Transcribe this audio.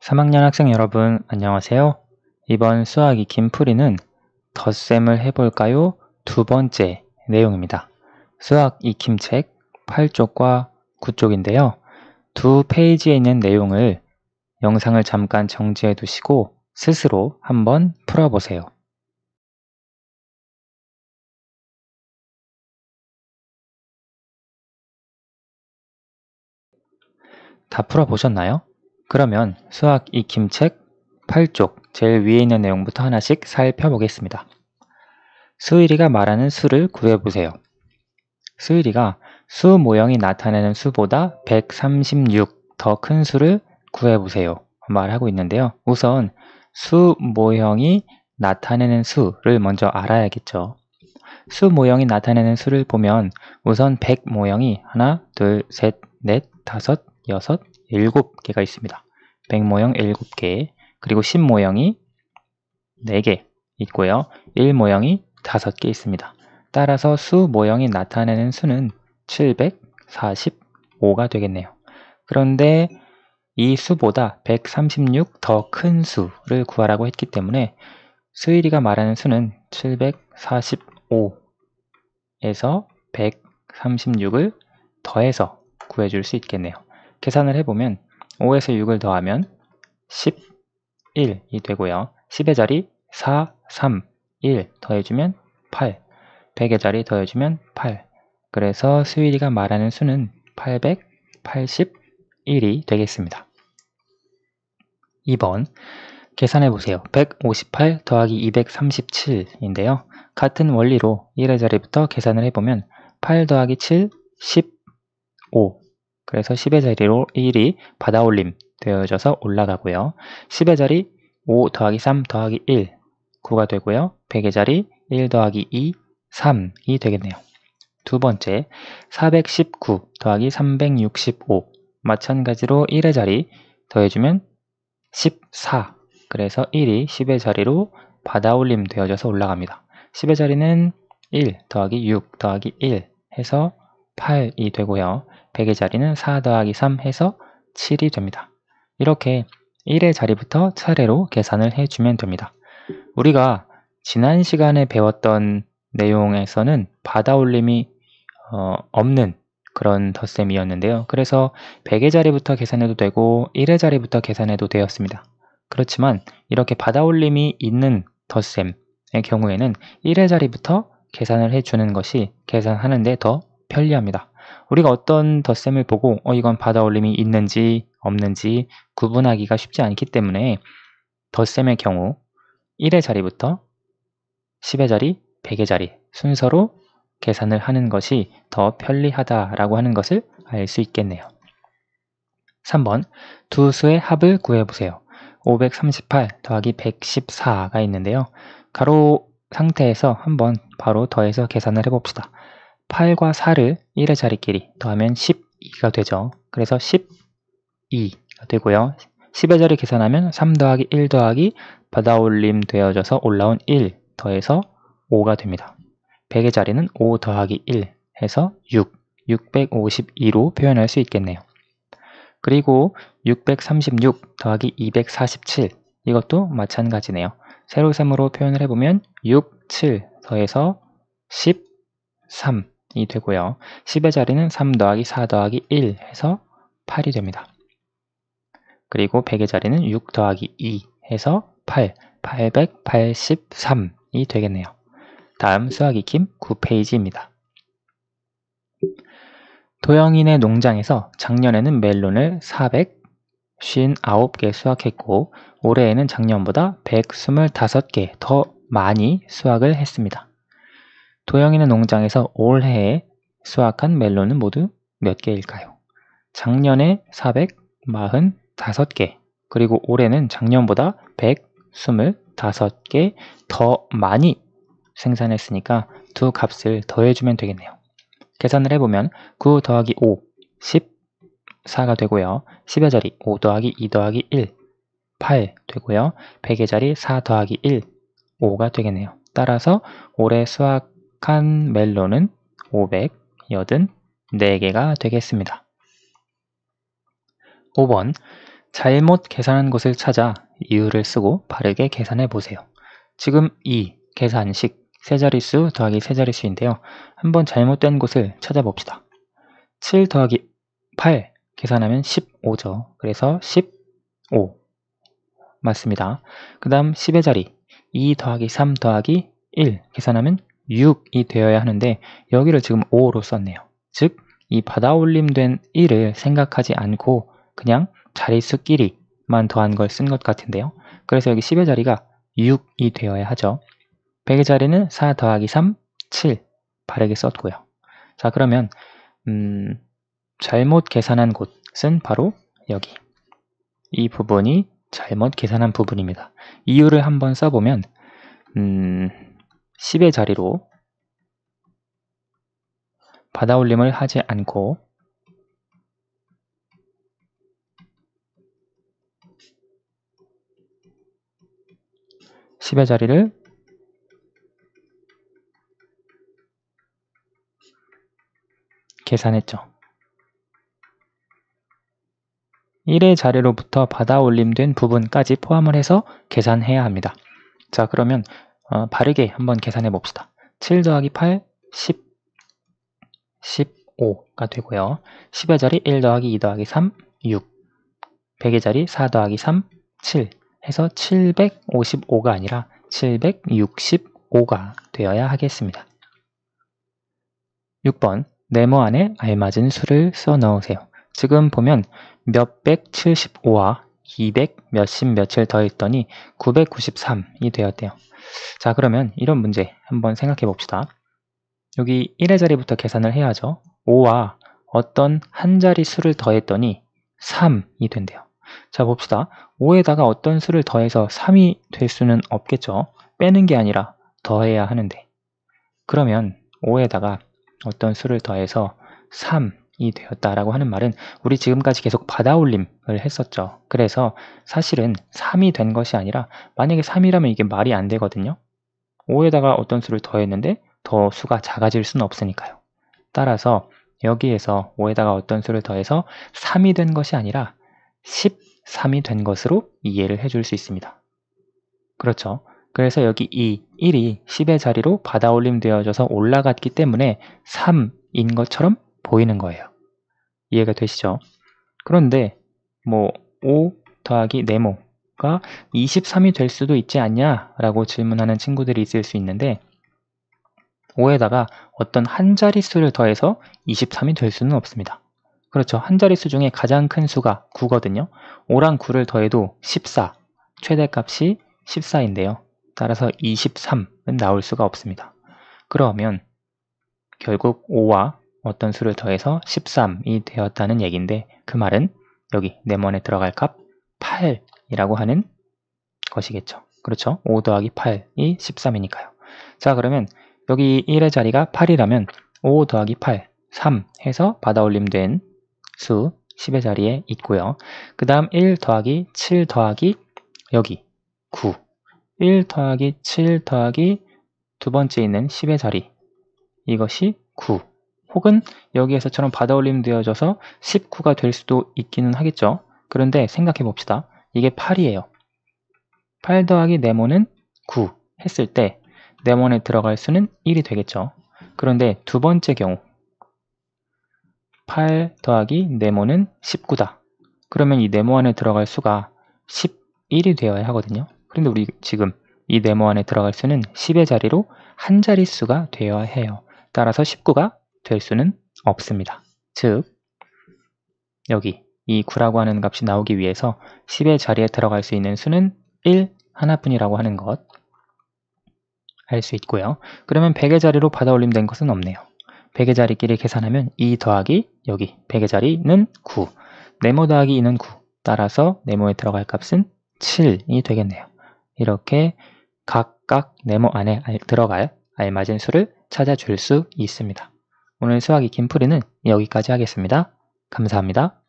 3학년 학생 여러분, 안녕하세요. 이번 수학 익힘 풀이는 덧셈을 해볼까요? 두 번째 내용입니다. 수학 익힘 책 8쪽과 9쪽인데요. 두 페이지에 있는 내용을 영상을 잠깐 정지해 두시고 스스로 한번 풀어보세요. 다 풀어보셨나요? 그러면 수학 익힘 책 8쪽 제일 위에 있는 내용부터 하나씩 살펴보겠습니다. 수일이가 말하는 수를 구해보세요. 수일이가 수 모형이 나타내는 수보다 136 더 큰 수를 구해보세요. 말하고 있는데요. 우선 수 모형이 나타내는 수를 먼저 알아야겠죠. 수 모형이 나타내는 수를 보면 우선 100 모형이 하나, 둘, 셋, 넷, 다섯, 여섯, 7개가 있습니다. 100 모형 7개, 그리고 10 모형이 4개 있고요. 1 모형이 5개 있습니다. 따라서 수 모형이 나타내는 수는 745가 되겠네요. 그런데 이 수보다 136 더 큰 수를 구하라고 했기 때문에 수일이가 말하는 수는 745에서 136을 더해서 구해줄 수 있겠네요. 계산을 해보면 5에서 6을 더하면 11이 되고요. 10의 자리 4, 3, 1 더해주면 8, 100의 자리 더해주면 8. 그래서 수일이가 말하는 수는 881이 되겠습니다. 2번 계산해보세요. 158 더하기 237인데요. 같은 원리로 1의 자리부터 계산을 해보면 8 더하기 7, 15. 그래서 10의 자리로 1이 받아올림 되어져서 올라가고요. 10의 자리 5 더하기 3 더하기 1, 9가 되고요. 100의 자리 1 더하기 2, 3이 되겠네요. 두 번째, 419 더하기 365. 마찬가지로 1의 자리 더해주면 14. 그래서 1이 10의 자리로 받아올림 되어져서 올라갑니다. 10의 자리는 1 더하기 6 더하기 1 해서 8이 되고요. 100의 자리는 4 더하기 3 해서 7이 됩니다. 이렇게 1의 자리부터 차례로 계산을 해주면 됩니다. 우리가 지난 시간에 배웠던 내용에서는 받아올림이 없는 그런 덧셈이었는데요. 그래서 100의 자리부터 계산해도 되고 1의 자리부터 계산해도 되었습니다. 그렇지만 이렇게 받아올림이 있는 덧셈의 경우에는 1의 자리부터 계산을 해주는 것이 계산하는 데 더 편리합니다. 우리가 어떤 덧셈을 보고 이건 받아올림이 있는지 없는지 구분하기가 쉽지 않기 때문에 덧셈의 경우 1의 자리부터 10의 자리, 100의 자리 순서로 계산을 하는 것이 더 편리하다라고 하는 것을 알 수 있겠네요. 3번 두 수의 합을 구해보세요. 538 더하기 114가 있는데요. 가로 상태에서 한번 바로 더해서 계산을 해봅시다. 8과 4를 1의 자리끼리 더하면 12가 되죠. 그래서 12가 되고요. 10의 자리 계산하면 3 더하기 1 더하기 받아올림 되어져서 올라온 1 더해서 5가 됩니다. 100의 자리는 5 더하기 1 해서 6, 652로 표현할 수 있겠네요. 그리고 636 더하기 247 이것도 마찬가지네요. 세로셈으로 표현을 해보면 6, 7 더해서 13이 되고요. 10의 자리는 3 더하기 4 더하기 1 해서 8이 됩니다. 그리고 100의 자리는 6 더하기 2 해서 8, 883이 되겠네요. 다음 수학 익힘 9페이지입니다. 도영이네 농장에서 작년에는 멜론을 459개 수확했고 올해에는 작년보다 125개 더 많이 수확을 했습니다. 도영이네 농장에서 올해에 수확한 멜론은 모두 몇 개일까요? 작년에 445개, 그리고 올해는 작년보다 125개 더 많이 생산했으니까 두 값을 더해주면 되겠네요. 계산을 해보면 9 더하기 5, 14가 되고요. 10의 자리 5 더하기 2 더하기 1, 8 되고요. 100의 자리 4 더하기 1, 5가 되겠네요. 따라서 올해 수확한 멜론은 584개가 되겠습니다. 5번 잘못 계산한 곳을 찾아 이유를 쓰고 바르게 계산해 보세요. 지금 이 계산식 세자릿수 더하기 세자릿수인데요. 한번 잘못된 곳을 찾아봅시다. 7 더하기 8 계산하면 15죠. 그래서 15 맞습니다. 그 다음 10의 자리 2 더하기 3 더하기 1 계산하면 6이 되어야 하는데 여기를 지금 5로 썼네요. 즉 이 받아올림된 1을 생각하지 않고 그냥 자릿수끼리만 더한 걸 쓴 것 같은데요. 그래서 여기 10의 자리가 6이 되어야 하죠. 100의 자리는 4 더하기 3, 7 바르게 썼고요. 자, 그러면 잘못 계산한 곳은 바로 여기. 이 부분이 잘못 계산한 부분입니다. 이유를 한번 써보면 10의 자리로 받아올림을 하지 않고 10의 자리를 계산했죠. 1의 자리로부터 받아올림된 부분까지 포함을 해서 계산해야 합니다. 자, 그러면 바르게 한번 계산해 봅시다. 7 더하기 8, 10, 15가 되고요. 10의 자리 1 더하기 2 더하기 3, 6 100의 자리 4 더하기 3, 7 해서 755가 아니라 765가 되어야 하겠습니다. 6번 네모 안에 알맞은 수를 써 넣으세요. 지금 보면 몇백 75와 200 몇십 며칠 더했더니 993이 되었대요. 자, 그러면 이런 문제 한번 생각해 봅시다. 여기 1의 자리부터 계산을 해야죠. 5와 어떤 한 자리 수를 더했더니 3이 된대요. 자, 봅시다. 5에다가 어떤 수를 더해서 3이 될 수는 없겠죠. 빼는 게 아니라 더해야 하는데. 그러면 5에다가 어떤 수를 더해서 3이 되었다라고 하는 말은 우리 지금까지 계속 받아올림을 했었죠. 그래서 사실은 3이 된 것이 아니라 만약에 3이라면 이게 말이 안 되거든요. 5에다가 어떤 수를 더했는데 더 수가 작아질 수는 없으니까요. 따라서 여기에서 5에다가 어떤 수를 더해서 3이 된 것이 아니라 13이 된 것으로 이해를 해줄 수 있습니다. 그렇죠. 그래서 여기 이 1이 10의 자리로 받아올림 되어져서 올라갔기 때문에 3인 것처럼 보이는 거예요. 이해가 되시죠? 그런데 뭐 5 더하기 네모가 23이 될 수도 있지 않냐? 라고 질문하는 친구들이 있을 수 있는데 5에다가 어떤 한 자릿수를 더해서 23이 될 수는 없습니다. 그렇죠. 한 자릿수 중에 가장 큰 수가 9거든요. 5랑 9를 더해도 14, 최대값이 14인데요. 따라서 23은 나올 수가 없습니다. 그러면 결국 5와 어떤 수를 더해서 13이 되었다는 얘기인데 그 말은 여기 네모안에 들어갈 값 8이라고 하는 것이겠죠. 그렇죠. 5 더하기 8이 13이니까요. 자, 그러면 여기 1의 자리가 8이라면 5 더하기 8, 3 해서 받아올림된 수 10의 자리에 있고요. 그 다음 1 더하기 7 더하기 여기 9 1 더하기 7 더하기 두 번째 있는 10의 자리 이것이 9 혹은 여기에서처럼 받아올림 되어져서 19가 될 수도 있기는 하겠죠. 그런데 생각해 봅시다. 이게 8이에요. 8 더하기 네모는 9 했을 때 네모안에 들어갈 수는 1이 되겠죠. 그런데 두 번째 경우 8 더하기 네모는 19다. 그러면 이 네모 안에 들어갈 수가 11이 되어야 하거든요. 그런데 우리 지금 이 네모 안에 들어갈 수는 10의 자리로 한 자릿수가 되어야 해요. 따라서 19가 될 수는 없습니다. 즉 여기 이 9라고 하는 값이 나오기 위해서 10의 자리에 들어갈 수 있는 수는 1 하나뿐이라고 하는 것 알 수 있고요. 그러면 100의 자리로 받아올림된 것은 없네요. 100의 자리끼리 계산하면 2 더하기 여기 100의 자리는 9 네모 더하기 2는 9 따라서 네모에 들어갈 값은 7이 되겠네요. 이렇게 각각 네모 안에 들어갈 알맞은 수를 찾아줄 수 있습니다. 오늘 수학이 김풀이는 여기까지 하겠습니다. 감사합니다.